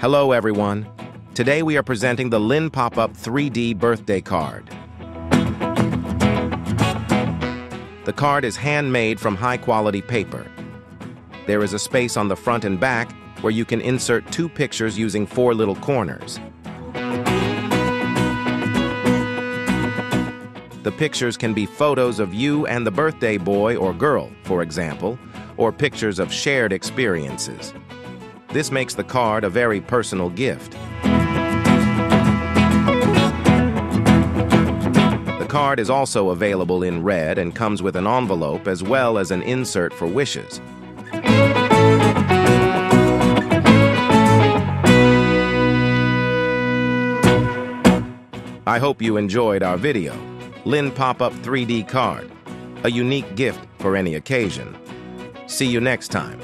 Hello everyone. Today we are presenting the LIN Pop Up 3D birthday card. The card is handmade from high-quality paper. There is a space on the front and back where you can insert 2 pictures using 4 little corners. The pictures can be photos of you and the birthday boy or girl, for example, or pictures of shared experiences. This makes the card a very personal gift. The card is also available in red and comes with an envelope as well as an insert for wishes. I hope you enjoyed our video. LIN Pop Up 3D card, a unique gift for any occasion. See you next time.